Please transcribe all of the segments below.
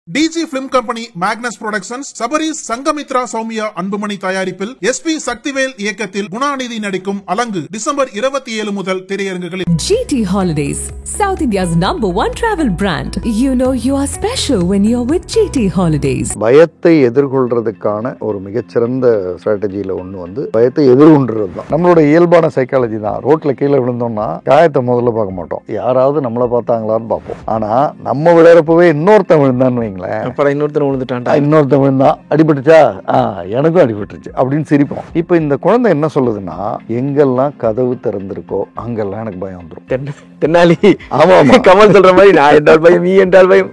டிஜி film company, Magnus productions, Sabaris Sangamithra Soumya Anbumani தயாரிப்பில் SP Sakthivel இயக்கத்தில் குணாநிதி நடிக்கும் அலங்கு டிசம்பர் 27 முதல் திரையரங்குகளில். GT Holidays, South India's #1 travel brand. You know you are special when you're with GT Holidays. பயத்தை எதிர்கொள்றதுக்கான ஒரு மிகச்சிறந்த ஸ்ட்ராட்டஜியில ஒண்ணு வந்து பயத்தை எதிர்கொள்றது தான். நம்மளோட இயல்பான சைக்காலஜி தான். ரோட்ல கீழே விழுந்தோம்னா காயத்தை முதல்ல பார்க்க மாட்டோம், யாராவது நம்மளை பார்த்தாங்களான்னு பார்ப்போம். ஆனா நம்ம விளையாடப்பவே இன்னொருத்தன் விழுந்தான்னு இன்னொருத்தன் விழுந்தான், அடிபட்டுச்சா, எனக்கும் அடிபட்டுருச்சு அப்படின்னு சிரிப்போம். இப்ப இந்த குழந்தை என்ன சொல்லுதுன்னா, எங்கெல்லாம் கதவு திறந்திருக்கோ அங்கெல்லாம் எனக்கு பயம் வந்துடும். தென்னாலி ஆமா கமல் சொல்ற மாதிரி நான் என்றால் பயம், நீ என்றால் பயம்.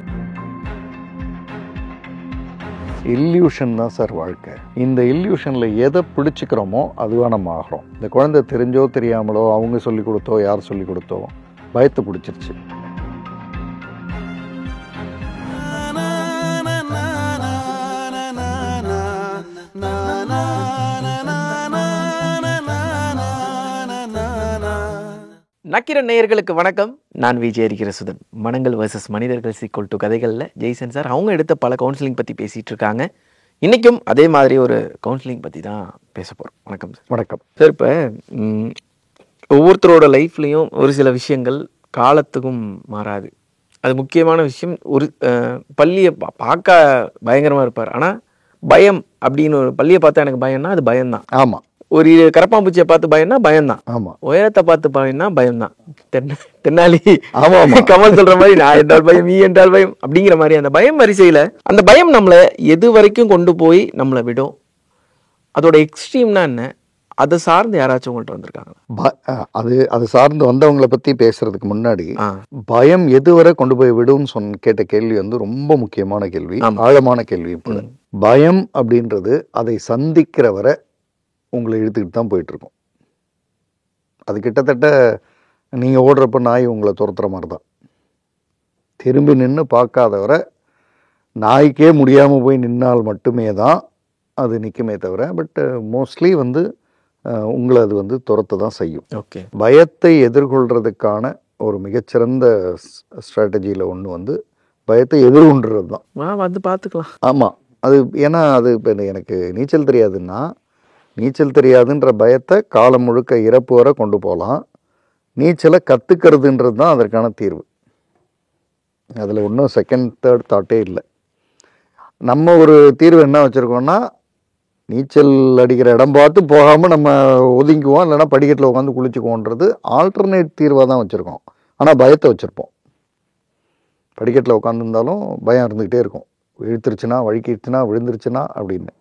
இல்யூஷன் தான் சார் வாழ்க்கை. இந்த இல்யூஷன்ல எதை பிடிச்சிக்கிறோமோ அதுவா நம்ம ஆகிறோம். இந்த குழந்தை தெரிஞ்சோ தெரியாமலோ, அவங்க சொல்லி கொடுத்தோ யார் சொல்லி கொடுத்தோ பயத்தை பிடிச்சிருச்சு. நக்கிரன் நேயர்களுக்கு வணக்கம். நான் விஜய் அரிக்கிறசுதன். மனங்கள் வர்சஸ் மனிதர்கள் சீக்வல் டு கதைகளில் ஜெய்சன் சார் அவங்க எடுத்த பல கவுன்சிலிங் பற்றி பேசிகிட்டு இருக்காங்க. இன்றைக்கும் அதே மாதிரி ஒரு கவுன்சிலிங் பற்றி தான் பேச போகிறோம். வணக்கம் சார். வணக்கம் சார். இப்போ ஒவ்வொருத்தரோட லைஃப்லேயும் ஒரு சில விஷயங்கள் காலத்துக்கும் மாறாது. அது முக்கியமான விஷயம். ஒரு பள்ளியை பார்க்க பயங்கரமாக இருப்பார், ஆனால் பயம் அப்படின்னு ஒரு பள்ளியை பார்த்தா எனக்கு பயம்னா அது பயம்தான். ஆமாம். ஒரு கரப்பாம்பூச்சியை பார்த்து பயம்னா பயம்தான். ஆமா. உயரத்தை பார்த்து பயம்னா பயம்தான். தென்னாலி ஆமா கமல் சொல்ற மாதிரி நான் என்றால் பயம், நீ என்றால் பயம் அப்படிங்கிற மாதிரி அந்த பயம் வரிசையில அந்த பயம் நம்மளை எது வரைக்கும் கொண்டு போய் நம்மளை விடும், அதோட எக்ஸ்ட்ரீம்னா என்ன, அதை சார்ந்து யாராச்சும் உங்கள்கிட்ட வந்திருக்காங்க? அது சார்ந்து வந்தவங்களை பத்தி பேசுறதுக்கு முன்னாடி, பயம் எதுவரை கொண்டு போய் விடும் கேட்ட கேள்வி வந்து ரொம்ப முக்கியமான கேள்வி, ஆழமான கேள்வி. பயம் அப்படின்றது அதை சந்திக்கிற வரை உங்களை இழுத்துக்கிட்டு தான் போயிட்டு இருக்கும். அது கிட்டத்தட்ட நீங்கள் ஓடுறப்ப நாய் உங்களை துரத்துற மாதிரி தான். திரும்பி நின்று பார்க்காதவரை நாய்க்கே முடியாமல் போய் நின்னால் மட்டுமே தான் அது நிற்குமே தவிர, பட் மோஸ்ட்லி வந்து உங்களை அது வந்து துரத்த தான் செய்யும். ஓகே. பயத்தை எதிர்கொள்றதுக்கான ஒரு மிகச்சிறந்த ஸ்ட்ராட்டஜியில் ஒன்று வந்து பயத்தை எதிர்கொண்டுறது தான். வந்து பார்த்துக்கலாம். ஆமாம். அது ஏன்னா அது இப்போ எனக்கு நீச்சல் தெரியாதுன்னா, நீச்சல் தெரியாதுன்ற பயத்தை காலம் முழுக்க இறப்பு வரை கொண்டு போகலாம். நீச்சலை கற்றுக்கிறதுன்றது தான் அதற்கான தீர்வு. அதில் ஒன்றும் செகண்ட் தேர்ட் தாட்டே இல்லை. நம்ம ஒரு தீர்வு என்ன வச்சுருக்கோம்னா, நீச்சல் அடிக்கிற இடம் பார்த்து போகாமல் நம்ம ஒதுங்குவோம், இல்லைனா படிக்கட்டில் உட்காந்து குளிச்சுக்குவோன்றது ஆல்டர்னேட் தீர்வாக தான் வச்சுருக்கோம். ஆனால் பயத்தை வச்சுருப்போம். படிக்கட்டில் உட்காந்துருந்தாலும் பயம் இருந்துக்கிட்டே இருக்கும், இழுத்துருச்சுன்னா, வழுக்கிடுச்சுன்னா, விழுந்துருச்சுன்னா அப்படின்னு.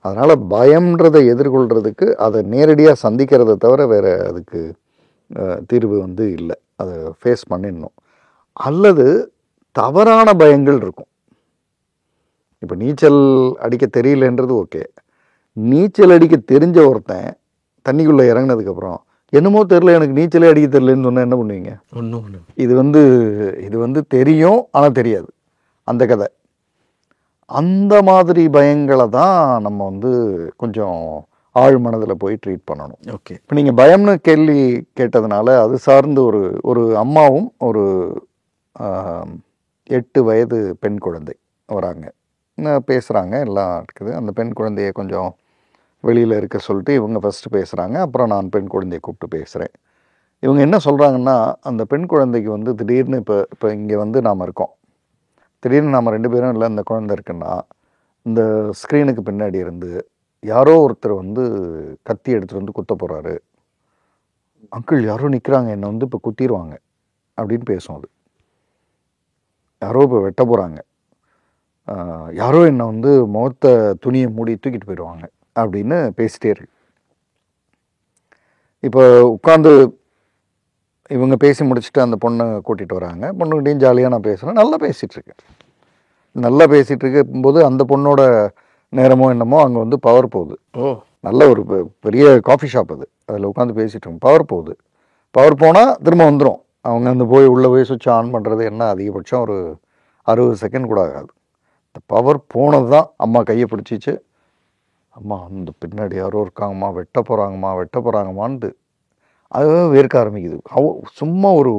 அதனால் பயம்ன்றதை எதிர்கொள்கிறதுக்கு அதை நேரடியாக சந்திக்கிறத தவிர வேறு அதுக்கு தீர்வு வந்து இல்லை. அதை ஃபேஸ் பண்ணிடணும். அல்லது தவறான பயங்கள் இருக்கும். இப்போ நீச்சல் அடிக்க தெரியலன்றது ஓகே. நீச்சல் அடிக்க தெரிஞ்ச ஒருத்தன் தண்ணிக்குள்ளே இறங்கினதுக்கப்புறம் என்னமோ தெரில, எனக்கு நீச்சலே அடிக்க தெரியலன்னு சொன்னால் என்ன பண்ணுவீங்க? இது வந்து தெரியும் ஆனால் தெரியாது, அந்த கதை. அந்த மாதிரி பயங்களை தான் நம்ம வந்து கொஞ்சம் ஆழ் மனதில் போய் ட்ரீட் பண்ணணும். ஓகே. இப்போ நீங்கள் பயம்னு கேள்வி கேட்டதுனால அது சார்ந்து ஒரு அம்மாவும் ஒரு 8 வயது பெண் குழந்தை வராங்க, பேசுகிறாங்க, எல்லாம் இருக்குது. அந்த பெண் குழந்தைய கொஞ்சம் வெளியில் இருக்க சொல்லிட்டு இவங்க ஃபஸ்ட்டு பேசுகிறாங்க, அப்புறம் நான் பெண் குழந்தையை கூப்பிட்டு பேசுகிறேன். இவங்க என்ன சொல்கிறாங்கன்னா, அந்த பெண் குழந்தைக்கு வந்து திடீர்னு இப்போ இங்கே வந்து நாம் இருக்கோம், திடீர்னு நாம் 2 பேரும் இல்லை, இந்த குழந்தை இருக்குன்னா இந்த ஸ்க்ரீனுக்கு பின்னாடி இருந்து யாரோ ஒருத்தர் வந்து கத்தி எடுத்துகிட்டு வந்து குத்த போகிறாரு, அங்கிள் யாரோ நிற்கிறாங்க, என்னை வந்து இப்போ குத்திடுவாங்க அப்படின்னு பேசும். அது யாரோ இப்போ வெட்ட போகிறாங்க, யாரோ என்னை வந்து முகத்தை துணியை மூடி தூக்கிட்டு போயிடுவாங்க அப்படின்னு பேசிட்டே இருக்கு. இப்போ உட்காந்து இவங்க பேசி முடிச்சுட்டு அந்த பொண்ணை கூட்டிகிட்டு வராங்க. பொண்ணுக்கிட்டையும் ஜாலியாக நான் பேசுகிறேன், நல்லா பேசிகிட்ருக்கேன். நல்லா பேசிகிட்டு இருக்கும்போது அந்த பொண்ணோட நேரமோ என்னமோ அங்கே வந்து பவர் போகுது. நல்ல ஒரு பெரிய காஃபி ஷாப் அது, அதில் உட்காந்து பேசிகிட்டு இருக்கோம். பவர் போகுது. பவர் போனால் திரும்ப வந்துடும். அவங்க அந்த உள்ளே போய் சுவிட்ச் ஆன் பண்ணுறது என்ன அதிகபட்சம் ஒரு 60 செகண்ட் கூட ஆகாது. இந்த பவர் போனது தான் அம்மா கையை பிடிச்சிச்சு, அம்மா அந்த பின்னாடி யாரோ இருக்காங்கம்மா, வெட்ட போகிறாங்கம்மான்ட்டு அது வேர்க்க ஆரம்பிக்குது. சும்மா ஒரு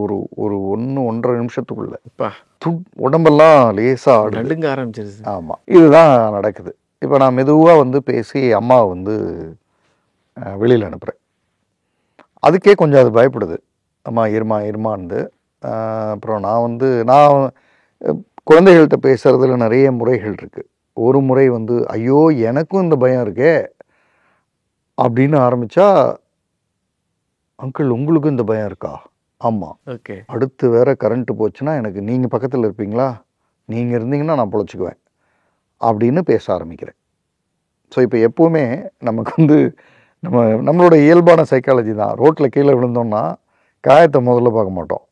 1-1.5 நிமிஷத்துக்குள்ள உடம்பெல்லாம் லேசாக ஆடுது. நடுங்க ஆரம்பிச்சிருச்சு. ஆமாம், இதுதான் நடக்குது. இப்போ நான் மெதுவாக வந்து பேசி அம்மாவை வந்து வெளியில் அனுப்புகிறேன். அதுக்கே கொஞ்சம் அது பயப்படுது. அம்மா இருமான்னு. அப்புறம் நான் குழந்தைகள்கிட்ட பேசுகிறதுல நிறைய முறைகள் இருக்குது. ஒரு முறை வந்து ஐயோ எனக்கும் இந்த பயம் இருக்கே அப்படின்னு ஆரம்பித்தா, அங்கிள் உங்களுக்கும் இந்த பயம் இருக்கா? ஆமாம். ஓகே. அடுத்து வேற கரண்ட்டு போச்சுன்னா எனக்கு நீங்கள் பக்கத்தில் இருப்பீங்களா? நீங்கள் இருந்தீங்கன்னா நான் பொழைச்சிக்குவேன் அப்படின்னு பேச ஆரம்பிக்கிறேன். ஸோ இப்போ எப்போவுமே நமக்கு வந்து நம்மளோட இயல்பான சைக்காலஜி தான். ரோட்டில் கீழே விழுந்தோம்னா காயத்தை முதல்ல பார்க்க மாட்டோம்.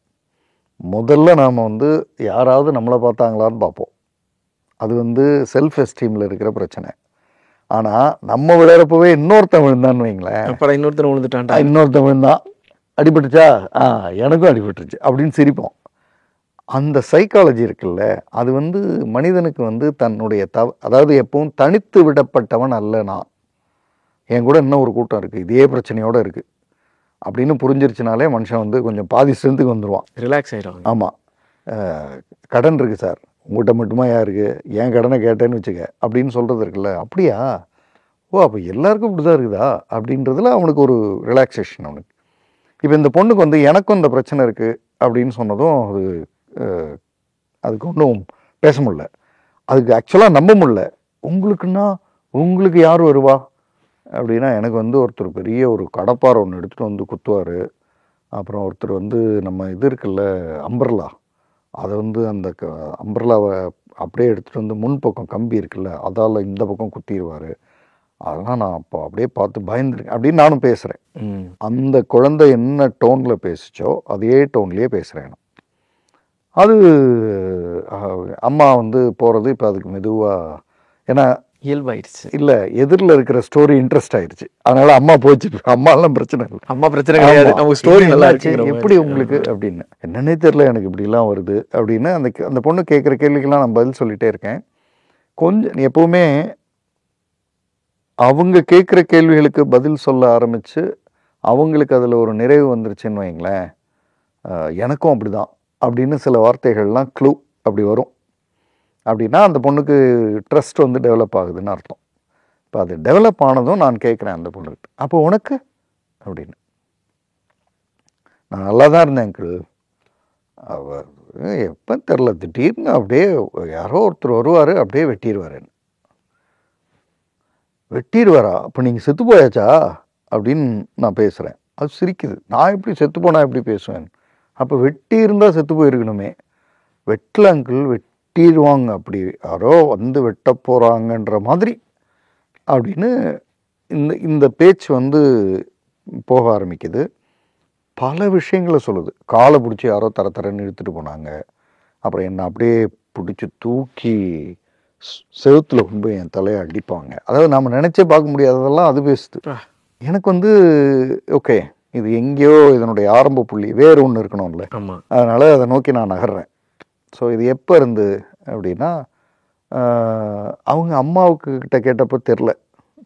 முதல்ல நாம் வந்து யாராவது நம்மளை பார்த்தாங்களான்னு பார்ப்போம். அது வந்து செல்ஃப் எஸ்டீமில் இருக்கிற பிரச்சனை. ஆனால் நம்ம விளையாடுறப்பவே இன்னொருத்தன் விழுந்தான்னு வைங்களேன், அப்புறம் இன்னொருத்தர் விழுந்துட்டான்டா, இன்னொருத்தன் விழுந்தான், அடிபட்டுச்சா, எனக்கும் அடிபட்டுருச்சு அப்படின்னு சிரிப்போம். அந்த சைக்காலஜி இருக்குல்ல, அது வந்து மனிதனுக்கு வந்து தன்னுடைய அதாவது எப்பவும் தனித்து விடப்பட்டவன் அல்ல நான், என் கூட இன்னும் ஒரு கூட்டம் இருக்குது, இதே பிரச்சனையோடு இருக்குது அப்படின்னு புரிஞ்சிருச்சுனாலே மனுஷன் வந்து கொஞ்சம் பாதி ஸ்ட்ரென்த்துக்கு வந்துடுவான், ரிலாக்ஸ் ஆகிடும். ஆமாம். கடன் இருக்குது சார், உங்கள்கிட்ட மட்டுமா யாருக்கு, என் கடனை கேட்டேன்னு வச்சுக்க அப்படின்னு சொல்கிறது இருக்குல்ல, அப்படியா, ஓ அப்போ எல்லாருக்கும் இப்படி தான் இருக்குதா அப்படின்றதுல அவனுக்கு ஒரு ரிலாக்ஸேஷன் அவனுக்கு. இப்போ இந்த பொண்ணுக்கு வந்து எனக்கும் இந்த பிரச்சனை இருக்குது அப்படின்னு சொன்னதும் அதுக்கு ஒன்றும் பேச முடியல, அதுக்கு ஆக்சுவலாக நம்ப முடியல. உங்களுக்கு யார் வருவா அப்படின்னா, எனக்கு வந்து ஒருத்தர் பெரிய ஒரு கடப்பாரை ஒன்று எடுத்துகிட்டு வந்து குத்துவார். அப்புறம் ஒருத்தர் வந்து நம்ம இது இருக்குல்ல அம்பர்லா, அதை வந்து அந்த அம்பர்லாவை அப்படியே எடுத்துகிட்டு வந்து முன்பக்கம் கம்பி இருக்குல்ல அதால் இந்த பக்கம் குத்திடுவார். அதெல்லாம் நான் அப்போ அப்படியே பார்த்து பயந்துருக்கேன் அப்படின்னு நானும் பேசுகிறேன். அந்த குழந்தை என்ன டோனில் பேசிச்சோ அதே டோன்லேயே பேசுகிறேன். அது அம்மா வந்து போகிறது இப்போ அதுக்கு மெதுவாக, ஏன்னா இயல்பாயிடுச்சு. இல்லை, எதிரில் இருக்கிற ஸ்டோரி இன்ட்ரெஸ்ட் ஆயிடுச்சு, அதனால அம்மா போச்சு. அம்மாலாம் பிரச்சனை இல்லை, அம்மா பிரச்சனை கிடையாது, நம்ம ஸ்டோரி நல்லா இருக்கு, எப்படி உங்களுக்கு அப்படின்னு. என்னன்னே தெரியல எனக்கு இப்படிலாம் வருது அப்படின்னு அந்த பொண்ணு கேட்குற கேள்விக்கெல்லாம் நான் பதில் சொல்லிகிட்டே இருக்கேன். கொஞ்சம் எப்போவுமே அவங்க கேட்குற கேள்விகளுக்கு பதில் சொல்ல ஆரம்பித்து அவங்களுக்கு அதில் ஒரு நிறைவு வந்துருச்சுன்னு வைங்களேன், எனக்கும் அப்படி தான் அப்படின்னு சில வார்த்தைகள்லாம் க்ளூ அப்படி வரும். அப்படின்னா அந்த பொண்ணுக்கு ட்ரஸ்ட் வந்து டெவலப் ஆகுதுன்னு அர்த்தம். இப்போ அது டெவலப் ஆனதும் நான் கேட்குறேன் அந்த பொண்ணுக்கிட்ட, அப்போ உனக்கு அப்படின்னு. நான் நல்லா தான் இருந்தேன் அங்கிள், எப்போ தெரில திடீர்னு அப்படியே யாரோ ஒருத்தர் வருவார் அப்படியே வெட்டிடுவாரா, அப்போ நீங்கள் செத்து போயாச்சா அப்படின்னு நான் பேசுகிறேன். அது சிரிக்குது, நான் எப்படி செத்து போனால் எப்படி பேசுவேன், அப்போ வெட்டி இருந்தால் செத்து போயிருக்கணுமே, வெட்டல அங்கிள், வெட்டிடுவாங்க, அப்படி யாரோ வந்து வெட்ட போகிறாங்கன்ற மாதிரி அப்படின்னு இந்த பேச்சு வந்து போக ஆரம்பிக்குது. பல விஷயங்களை சொல்லுது. காலை பிடிச்சி யாரோ தரன்னு இழுத்துட்டு போனாங்க, அப்புறம் என்னை அப்படியே பிடிச்சி தூக்கி செவுத்தில் கொண்டு போய் என் தலையை அடிப்பாங்க. அதாவது நாம் நினச்சே பார்க்க முடியாததெல்லாம் அது பேசுது. எனக்கு வந்து ஓகே, இது எங்கேயோ இதனுடைய ஆரம்ப புள்ளி வேறு ஒன்று இருக்கணும்ல, அதனால் அதை நோக்கி நான் நகர்றேன். ஸோ இது எப்போ இருந்து அப்படின்னா, அவங்க அம்மாவுக்கு கிட்ட கேட்டப்போ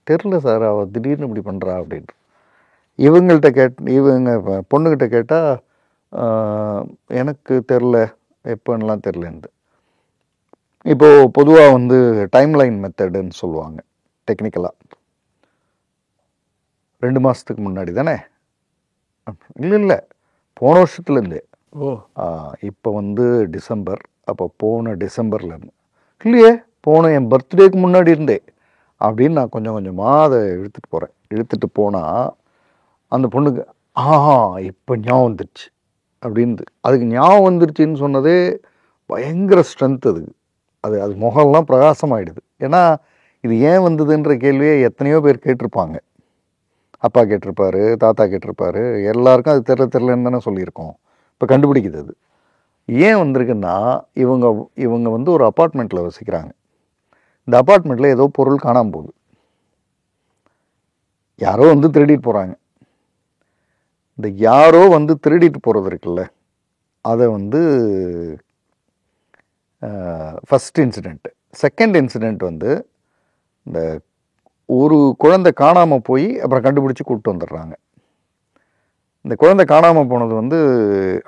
தெரில சார், அவள் திடீர்னு இப்படி பண்ணுறா அப்படின்ட்டு. இவங்க பொண்ணுக்கிட்ட கேட்டால் எனக்கு தெரில, எப்போன்னெலாம் தெரிலன்னு. இப்போது பொதுவாக வந்து டைம்லைன் மெத்தடுன்னு சொல்லுவாங்க டெக்னிக்கலாக. 2 மாதத்துக்கு முன்னாடி தானே, இல்லை போன வருஷத்துலேருந்தே. இப்போ வந்து டிசம்பர், அப்போ போன டிசம்பர்லேருந்து இல்லையே, போன என் பர்த்டேக்கு முன்னாடி இருந்தே அப்படின்னு நான் கொஞ்சம் கொஞ்சமாக அதை இழுத்துட்டு போனால் அந்த பொண்ணுக்கு இப்போ ஞாபகம் வந்துருச்சு அப்படின்னு. அதுக்கு ஞாபகம் வந்துருச்சுன்னு சொன்னதே பயங்கர ஸ்ட்ரென்த். அது முகம்லாம் பிரகாசமாயிடுது. ஏன்னா இது ஏன் வந்ததுன்ற கேள்வியை எத்தனையோ பேர் கேட்டிருப்பாங்க. அப்பா கேட்டிருப்பாரு, தாத்தா கேட்டிருப்பாரு, எல்லாருக்கும் அது தெரிலன்னு தானே சொல்லியிருக்கோம். இப்போ கண்டுபிடிக்குது அது ஏன் வந்திருக்குன்னா, இவங்க வந்து ஒரு அப்பார்ட்மெண்ட்டில் வசிக்கிறாங்க. இந்த அப்பார்ட்மெண்ட்டில் ஏதோ பொருள் காணாமல் போகுது, யாரோ வந்து திருடிட்டு போகிறாங்க. இந்த யாரோ வந்து திருடிட்டு போகிறது இருக்குல்ல, அதை வந்து ஃபஸ்ட் இன்சிடெண்ட்டு. செகண்ட் இன்சிடெண்ட் வந்து இந்த ஒரு குழந்தை காணாமல் போய் அப்புறம் கண்டுபிடிச்சி கூப்பிட்டு வந்துடுறாங்க. இந்த குழந்தை காணாமல் போனது வந்து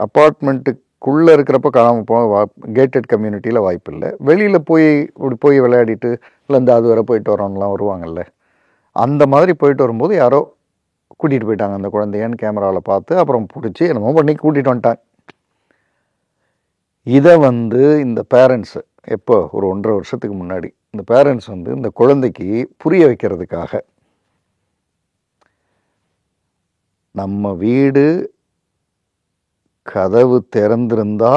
அப்பார்ட்மெண்ட்டுக்கு வீட்டுக்குள்ளே இருக்கிறப்ப காணாமல் போக கேட்டட் கம்யூனிட்டியில் வாய்ப்பு இல்லை. வெளியில் இப்படி போய் விளையாடிட்டு இல்லை இந்த அது வரை போயிட்டு வரோம்லாம் வருவாங்கல்ல, அந்த மாதிரி போயிட்டு வரும்போது யாரோ கூட்டிகிட்டு போயிட்டாங்க அந்த குழந்தையன்னு கேமராவில் பார்த்து அப்புறம் பிடிச்சி என்னமோ பண்ணி கூட்டிகிட்டு வந்துட்டாங்க. இதை இந்த பேரண்ட்ஸு எப்போ ஒரு 1.5 வருஷத்துக்கு முன்னாடி இந்த பேரண்ட்ஸ் இந்த குழந்தைக்கு புரிய வைக்கிறதுக்காக, நம்ம வீடு கதவு திறந்திருந்தா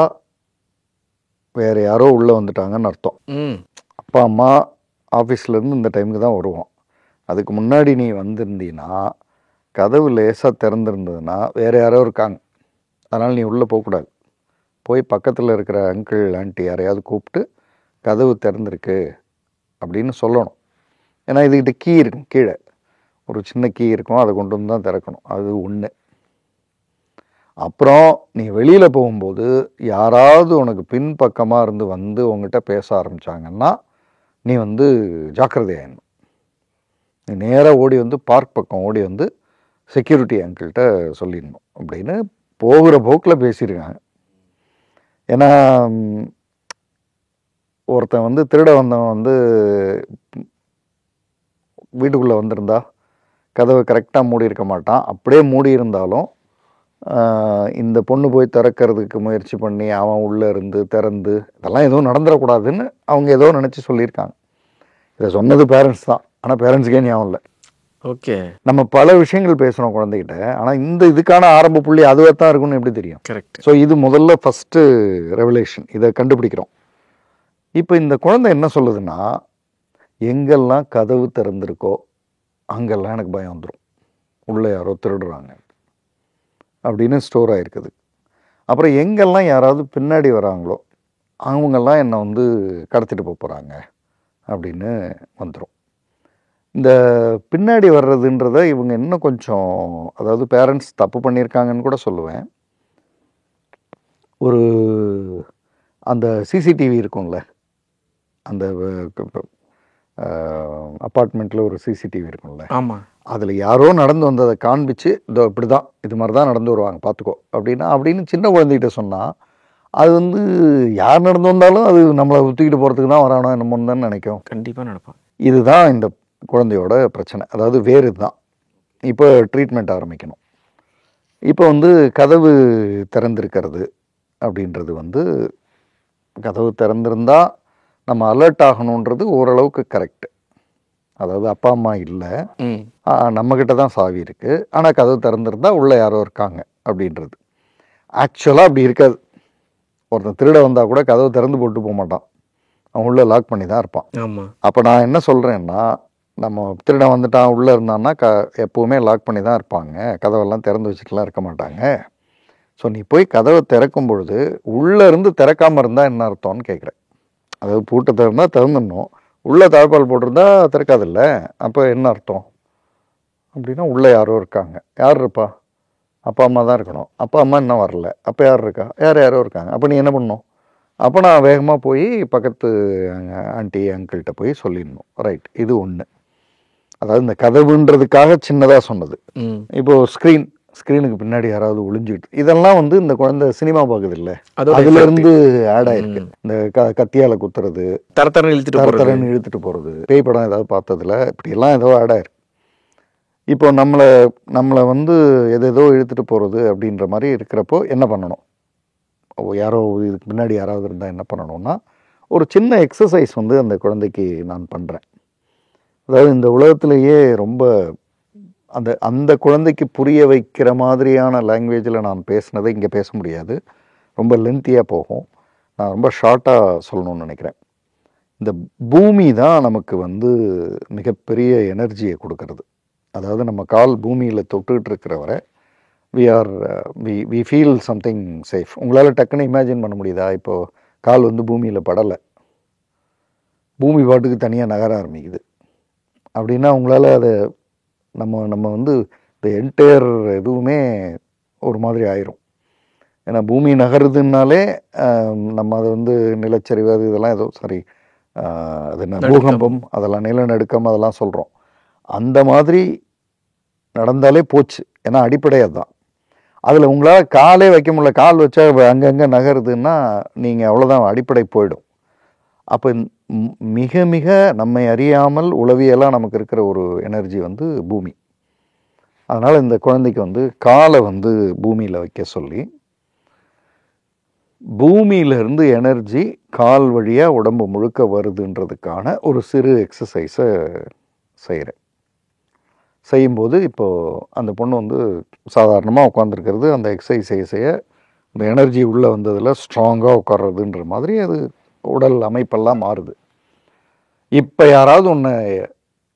வேற யாரோ உள்ளே வந்துட்டாங்கன்னு அர்த்தம். அப்பா அம்மா ஆஃபீஸ்லேருந்து இந்த டைமுக்கு தான் வருவோம். அதுக்கு முன்னாடி நீ வந்திருந்தீன்னா கதவு லேசாக திறந்துருந்ததுன்னா வேறு யாரோ இருக்காங்க, அதனால் நீ உள்ளே போகக்கூடாது. போய் பக்கத்தில் இருக்கிற அங்கிள் ஆண்டி யாரையாவது கூப்பிட்டு கதவு திறந்துருக்கு அப்படின்னு சொல்லணும். ஏன்னா இதுக்கிட்ட கீ இருக்கும், கீழே ஒரு சின்ன கீ இருக்கும், அதை கொண்டு வந்து தான் திறக்கணும். அது ஒன்று. அப்புறம் நீ வெளியில் போகும்போது யாராவது உனக்கு பின்பக்கமாக இருந்து உங்ககிட்ட பேச ஆரம்பித்தாங்கன்னா நீ ஜாக்கிரதையாயிடணும். நீ நேராக ஓடி பார்க் பக்கம் ஓடி செக்யூரிட்டி அங்கிள்கிட்ட சொல்லிடணும் அப்படின்னு போகிற போக்கில் பேசியிருக்காங்க. ஏன்னா ஒருத்தன் திருட வந்தவன் வீட்டுக்குள்ளே வந்திருந்தா கதவை கரெக்டாக மூடி இருக்க மாட்டான். அப்படியே மூடி இருந்தாலும் இந்த பொண்ணு போய் திறக்கிறதுக்கு முயற்சி பண்ணி அவன் உள்ளே இருந்து திறந்து இதெல்லாம் எதுவும் நடந்துடக்கூடாதுன்னு அவங்க ஏதோ நினச்சி சொல்லியிருக்காங்க. இதை சொன்னது பேரண்ட்ஸ் தான், ஆனால் பேரண்ட்ஸுக்கே ஞாபகம் இல்லை. ஓகே, நம்ம பல விஷயங்கள் பேசுகிறோம் குழந்தைகிட்ட, ஆனால் இதுக்கான ஆரம்ப புள்ளி அதுவாக தான் இருக்குன்னு எப்படி தெரியும்? கரெக்ட். ஸோ இது முதல்ல ஃபஸ்ட்டு ரெவலேஷன், இதை கண்டுபிடிக்கிறோம். இப்போ இந்த குழந்தை என்ன சொல்லுதுன்னா, எங்கெல்லாம் கதவு திறந்திருக்கோ அங்கெல்லாம் எனக்கு பயம் வந்துடும், உள்ளே யாரோ திருடுறாங்க அப்படின்னு ஸ்டோர் ஆகிருக்குது. அப்புறம் எங்கெல்லாம் யாராவது பின்னாடி வராங்களோ அவங்கெல்லாம் என்னை கடத்திட்டு போகிறாங்க அப்படின்னு வந்துடும். இந்த பின்னாடி வர்றதுன்றதை இவங்க இன்னும் கொஞ்சம், அதாவது பேரண்ட்ஸ் தப்பு பண்ணியிருக்காங்கன்னு கூட சொல்லுவேன். ஒரு அந்த சிசிடிவி இருக்கும்ல, அந்த அப்பார்ட்மெண்ட்டில் ஒரு சிசிடிவி இருக்கும்ல, ஆமாம், அதில் யாரோ நடந்து வந்ததை காண்பிச்சு இதோ இப்படி தான் இது மாதிரி தான் நடந்து வருவாங்க பார்த்துக்கோ அப்படின்னு சின்ன குழந்தைகிட்ட சொன்னால் அது யார் நடந்து வந்தாலும் அது நம்மளை தூக்கிட்டு போகிறதுக்கு தான் வரானோ என்னமோ தான் நினைக்கும். கண்டிப்பாக நடப்பான். இதுதான் இந்த குழந்தையோட பிரச்சனை, அதாவது வேறு தான். இப்போ ட்ரீட்மெண்ட் ஆரம்பிக்கணும். இப்போ கதவு திறந்திருக்கிறது அப்படின்றது கதவு திறந்திருந்தா நம்ம அலர்ட் ஆகணுன்றது ஓரளவுக்கு கரெக்டு. அதாவது அப்பா அம்மா இல்லை, நம்மக்கிட்ட தான் சாவி இருக்குது, ஆனால் கதவு திறந்திருந்தா உள்ளே யாரோ இருக்காங்க அப்படின்றது. ஆக்சுவலாக அப்படி இருக்காது. ஒருத்தன் திருட வந்தால் கூட கதவு திறந்து போட்டு போக மாட்டான், அவன் உள்ளே லாக் பண்ணி தான் இருப்பான். ஆமாம். அப்போ நான் என்ன சொல்கிறேன்னா, நம்ம திருடன் வந்துட்டான் உள்ளே இருந்தான்னா எப்போவுமே லாக் பண்ணி தான் இருப்பாங்க, கதவெல்லாம் திறந்து வச்சுட்டுலாம் இருக்க மாட்டாங்க. ஸோ நீ போய் கதவை திறக்கும் பொழுது உள்ளே இருந்து திறக்காமல் இருந்தால் என்ன அர்த்தம்னு கேட்குறேன். அதாவது பூட்டை திறந்தால் திறந்துடணும், உள்ளே தாழ்பால் போட்டிருந்தா திறக்காதில்ல, அப்போ என்ன அர்த்தம் அப்படின்னா உள்ளே யாரோ இருக்காங்க. யார் இருப்பா? அப்பா அம்மா தான் இருக்கணும். அப்பா அம்மா இன்னும் வரல, அப்போ யார் இருக்கா? யாரோ இருக்காங்க. அப்போ நீ என்ன பண்ணணும்? அப்போ நான் வேகமாக போய் பக்கத்து ஆண்டி அங்கிள்கிட்ட போய் சொல்லிடணும். ரைட், இது ஒன்று. அதாவது இந்த கதவுன்றதுக்காக சின்னதாக சொன்னது. இப்போது ஸ்க்ரீனுக்கு பின்னாடி யாராவது ஒளிஞ்சிக்கிட்டு, இதெல்லாம் இந்த குழந்தை சினிமா பார்க்குது இல்லை, அதுலேருந்து ஆட் ஆயிருக்கு. இந்த கத்தியால் குத்துறது, தரத்தரன்னு இழுத்துட்டு போகிறது, பேய் படம் ஏதாவது பார்த்ததுல இப்படியெல்லாம் ஏதோ ஆட் ஆயிருக்கு. இப்போ நம்மளை எதோ இழுத்துட்டு போகிறது அப்படின்ற மாதிரி இருக்கிறப்போ என்ன பண்ணணும்? யாரோ இதுக்கு முன்னாடி யாராவது இருந்தால் என்ன பண்ணணும்னா, ஒரு சின்ன எக்ஸசைஸ் அந்த குழந்தைக்கு நான் பண்ணுறேன். அதாவது இந்த உலகத்திலேயே ரொம்ப அந்த குழந்தைக்கு புரிய வைக்கிற மாதிரியான லாங்குவேஜில் நான் பேசினதை இங்கே பேச முடியாது, ரொம்ப லென்த்தியாக போகும். நான் ரொம்ப ஷார்ட்டாக சொல்லணும்னு நினைக்கிறேன். இந்த பூமி தான் நமக்கு மிகப்பெரிய எனர்ஜியை கொடுக்கறது. அதாவது நம்ம கால் பூமியில் தொட்டுக்கிட்டு இருக்கிற வரை we feel something safe. உங்களால் டக்குன்னு இமேஜின் பண்ண முடியுதா? இப்போது கால் பூமியில் படலை, பூமி பாட்டுக்கு தனியாக நகர ஆரம்பிக்குது அப்படின்னா உங்களால் அதை நம்ம இந்த என்டையர் எதுவுமே ஒரு மாதிரி ஆயிரும். ஏன்னா பூமி நகருதுனாலே நம்ம அதை நிலச்சரிவு அது இதெல்லாம் ஏதோ அது என்ன பூகம்பம் அதெல்லாம் நிலநடுக்கம் அதெல்லாம் சொல்கிறோம். அந்த மாதிரி நடந்தாலே போச்சு, ஏன்னா அடிப்படை அதுதான். அதில் உங்களால் காலே வைக்க முடியல, கால் வச்சா அங்கங்கே நகருதுன்னா நீங்கள் அவ்வளோதான், அடிப்படை போயிடும். அப்போ மிக மிக நம்மை அறியாமல் உளவியலாக நமக்கு இருக்கிற ஒரு எனர்ஜி வந்து பூமி. அதனால் இந்த குழந்தைக்கு வந்து காலை வந்து பூமியில் வைக்க சொல்லி, பூமியிலிருந்து எனர்ஜி கால் வழியாக உடம்பு முழுக்க வருதுன்றதுக்கான ஒரு சிறு எக்ஸசைஸை செய்கிறேன். செய்யும்போது இப்போது அந்த பொண்ணு வந்து சாதாரணமாக உட்காந்துருக்கிறது, அந்த எக்ஸசைஸ் செய்ய செய்ய இந்த எனர்ஜி உள்ளே வந்ததில் ஸ்ட்ராங்காக உட்கார்றதுன்ற மாதிரி அது உடல் அமைப்பெல்லாம் மாறுது. இப்போ யாராவது ஒன்று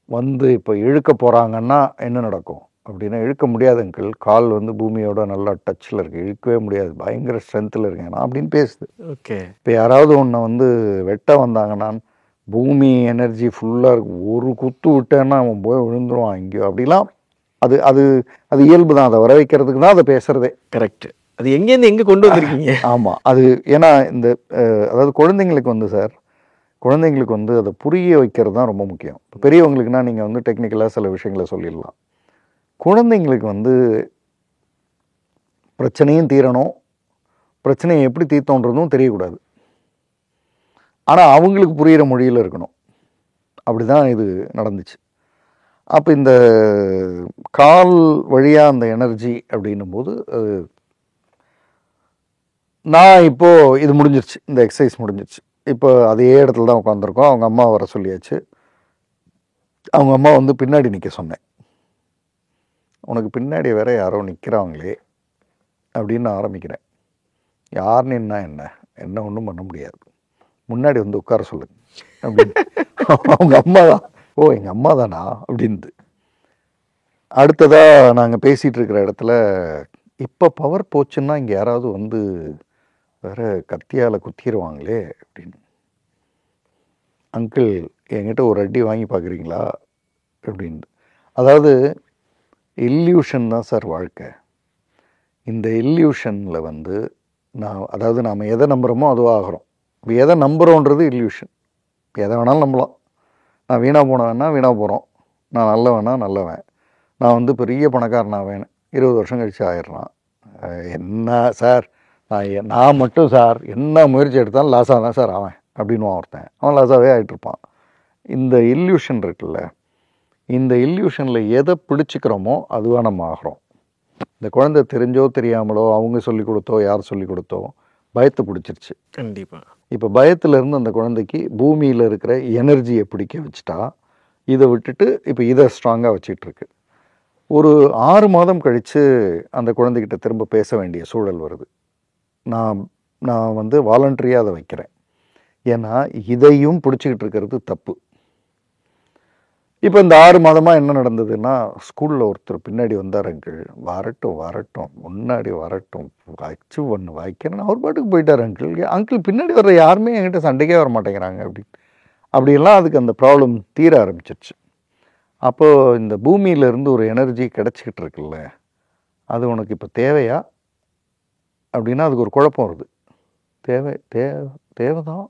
வந்து இப்போ இழுக்க போகிறாங்கன்னா என்ன நடக்கும் அப்படின்னா, இழுக்க முடியாது அங்கிள், கால் வந்து பூமியோட நல்லா டச்சில் இருக்குது, இழுக்கவே முடியாது, பயங்கர ஸ்ட்ரென்த்தில் இருக்கேன் அப்படின்னு பேசுது. ஓகே. இப்போ யாராவது ஒன்றை வந்து வெட்ட வந்தாங்கன்னா, பூமி எனர்ஜி ஃபுல்லாக இருக்கு, ஒரு குத்து விட்டேன்னா அவன் போய் விழுந்துருவான் எங்கேயோ அப்படிலாம். அது அது அது இயல்பு தான், அதை வர வைக்கிறதுக்கு தான் அதை பேசுகிறதே. கரெக்ட். அது எங்கேருந்து எங்கே கொண்டு வந்திருக்கீங்க? ஆமாம், அது ஏன்னா இந்த அதாவது குழந்தைங்களுக்கு வந்து சார், குழந்தைங்களுக்கு வந்து அதை புரிய வைக்கிறது தான் ரொம்ப முக்கியம். இப்போ பெரியவங்களுக்குனா நீங்கள் வந்து டெக்னிக்கலாக சில விஷயங்களை சொல்லிடலாம். குழந்தைங்களுக்கு வந்து பிரச்சனையும் தீரணும், பிரச்சனையை எப்படி தீர்த்தோன்றதும் தெரியக்கூடாது, ஆனால் அவங்களுக்கு புரிகிற மொழியில் இருக்கணும். அப்படி தான் இது நடந்துச்சு. அப்போ இந்த கால் வழியாக அந்த எனர்ஜி அப்படின்னும் போது நான் இப்போது இது முடிஞ்சிருச்சு, இந்த எக்ஸசைஸ் முடிஞ்சிருச்சு. இப்போ அதே இடத்துல தான் உட்காந்துருக்கோம். அவங்க அம்மா வர சொல்லியாச்சு. அவங்க அம்மா வந்து பின்னாடி நிற்க சொன்னேன். உனக்கு பின்னாடி வேற யாரோ நிற்கிறாங்களே அப்படின்னு நான் ஆரம்பிக்கிறேன். யார் நின்னா என்ன ஒன்றும் பண்ண முடியாது, முன்னாடி வந்து உட்கார சொல்லுங்க அப்படின்னு. அவங்க அம்மா தான், ஓ எங்கள் அம்மா தானா அப்படின்து. அடுத்ததாக நாங்கள் பேசிகிட்டு இருக்கிற இடத்துல, இப்போ பவர் போச்சுன்னா இங்கே யாராவது வந்து வேற கத்தியால் குத்திடுவாங்களே அப்படின்னு. அங்கிள் என்கிட்ட ஒரு அடி வாங்கி பார்க்குறீங்களா அப்படின்னு. அதாவது இல்யூஷன் தான் சார் வாழ்க்கை. இந்த இல்யூஷனில் வந்து அதாவது நாம் எதை நம்புகிறோமோ அதுவாக ஆகிறோம். இப்போ எதை நம்புகிறோன்றது இல்யூஷன். எதை வேணாலும் நம்பலாம். நான் வீணாக போனவேன்னா வீணாக போகிறோம், நான் நல்லவனா நல்லவன், நான் வந்து பெரிய பணக்காரனாவேன், 20 வருஷம் கழிச்சு ஆயிடுறான். என்ன சார், நான் மட்டும் சார் என்ன முயற்சி எடுத்தாலும் லாஸாக தான் சார் அவன் அப்படின்னு ஒருத்தன், அவன் லாஸாகவே ஆகிட்டுருப்பான். இந்த இல்யூஷன் இருக்குல்ல, இந்த இல்யூஷனில் எதை பிடிச்சிக்கிறோமோ அதுவாக நம்ம ஆகிறோம். இந்த குழந்தை தெரிஞ்சோ தெரியாமலோ, அவங்க சொல்லி கொடுத்தோ யார் சொல்லி கொடுத்தோ பயத்தை பிடிச்சிருச்சு. கண்டிப்பாக. இப்போ பயத்திலேருந்து அந்த குழந்தைக்கு பூமியில் இருக்கிற எனர்ஜியை பிடிக்க வச்சுட்டா, இதை விட்டுட்டு இப்போ இதை ஸ்ட்ராங்காக வச்சிட்ருக்கு. ஒரு 6 மாதம் கழித்து அந்த குழந்தைகிட்ட திரும்ப பேச வேண்டிய சூழல் வருது. நான் வந்து வாலண்டரியாக அதை வைக்கிறேன். ஏன்னா இதையும் பிடிச்சிக்கிட்டு இருக்கிறது தப்பு. இப்போ இந்த 6 மாதமாக என்ன நடந்ததுன்னா, ஸ்கூலில் ஒருத்தர் பின்னாடி வந்தார், அங்கிள் வரட்டும் முன்னாடி வரட்டும் வச்சு ஒன்று வைக்கிறேன், அவர் பாட்டுக்கு போயிட்டார் அங்கிள் பின்னாடி வர்ற யாருமே என்கிட்ட சண்டைக்கே வர மாட்டேங்கிறாங்க அப்படியெல்லாம் அதுக்கு அந்த ப்ராப்ளம் தீர ஆரம்பிச்சிருச்சு. அப்போது இந்த பூமியிலேருந்து ஒரு எனர்ஜி கிடச்சிக்கிட்டு இருக்குல்ல, அது உனக்கு இப்போ தேவையா அப்படின்னா அதுக்கு ஒரு குழப்பம் வருது. தேவைதான்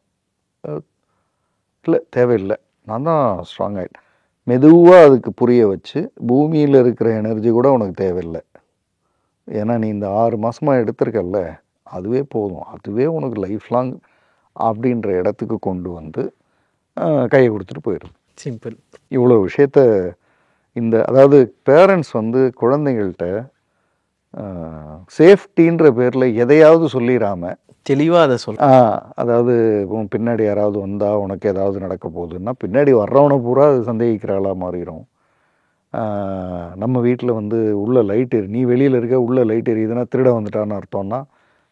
இல்லை, தேவையில்லை, நான் தான் ஸ்ட்ராங் ஆகிட்டேன். மெதுவாக அதுக்கு புரிய வச்சு, பூமியில் இருக்கிற எனர்ஜி கூட உனக்கு தேவையில்லை, ஏன்னா நீ இந்த 6 மாதமாக எடுத்திருக்கல்ல, அதுவே போதும், அதுவே உனக்கு லைஃப் லாங் அப்படின்ற இடத்துக்கு கொண்டு வந்து கையை கொடுத்துட்டு போயிடுது. சிம்பிள். இவ்வளோ விஷயத்த அதாவது பேரண்ட்ஸ் வந்து குழந்தைகள்கிட்ட சேஃப்டின்ற பேரில் எதையாவது சொல்லிடாமல் தெளிவாக அதை அதாவது பின்னாடி யாராவது வந்தால் உனக்கு ஏதாவது நடக்க போகுதுன்னா, பின்னாடி வர்றவனை பூரா அது சந்தேகிக்கிறாளாக மாறிடும். நம்ம வீட்டில் வந்து உள்ள லைட் நீ வெளியில் இருக்க, உள்ள லைட் எரியுதுன்னா திருட வந்துட்டான்னு அர்த்தம்னா,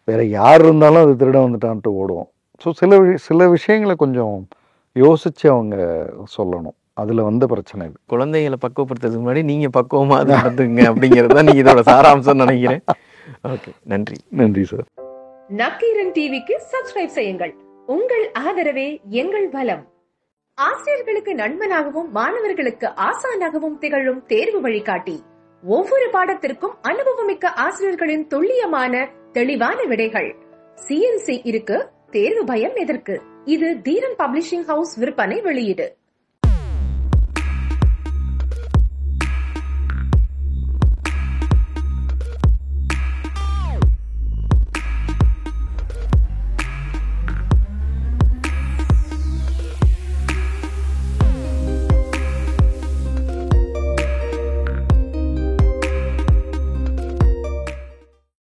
வேறு யார் இருந்தாலும் அது திருட வந்துட்டான்ட்டு ஓடுவோம். ஸோ சில விஷயங்களை கொஞ்சம் யோசித்து அவங்க சொல்லணும். அதில் வந்த பிரச்சனை இது. குழந்தைகளை பக்குவப்படுத்துறதுக்கு முன்னாடி நீங்கள் பக்குவமாக நடந்துங்க அப்படிங்கிறது தான் நீங்கள் இதோட சாராம்சம் நினைக்கிறேன். ஓகே, நன்றி சார். நக்கீரன் டிவிக்கு சப்ஸ்கிரைப் செய்யுங்கள். உங்கள் ஆதரவே எங்கள் பலம். ஆசிரியர்களுக்கு நண்பனாகவும் மாணவர்களுக்கு ஆசானாகவும் திகழும் தேர்வு வழிகாட்டி. ஒவ்வொரு பாடத்திற்கும் அனுபவமிக்க ஆசிரியர்களின் துல்லியமான தெளிவான விடைகள். CNC இருக்கு, தேர்வு பயம் எதற்கு? இது தீரன் பப்ளிஷிங் ஹவுஸ் விற்பனை வெளியீடு.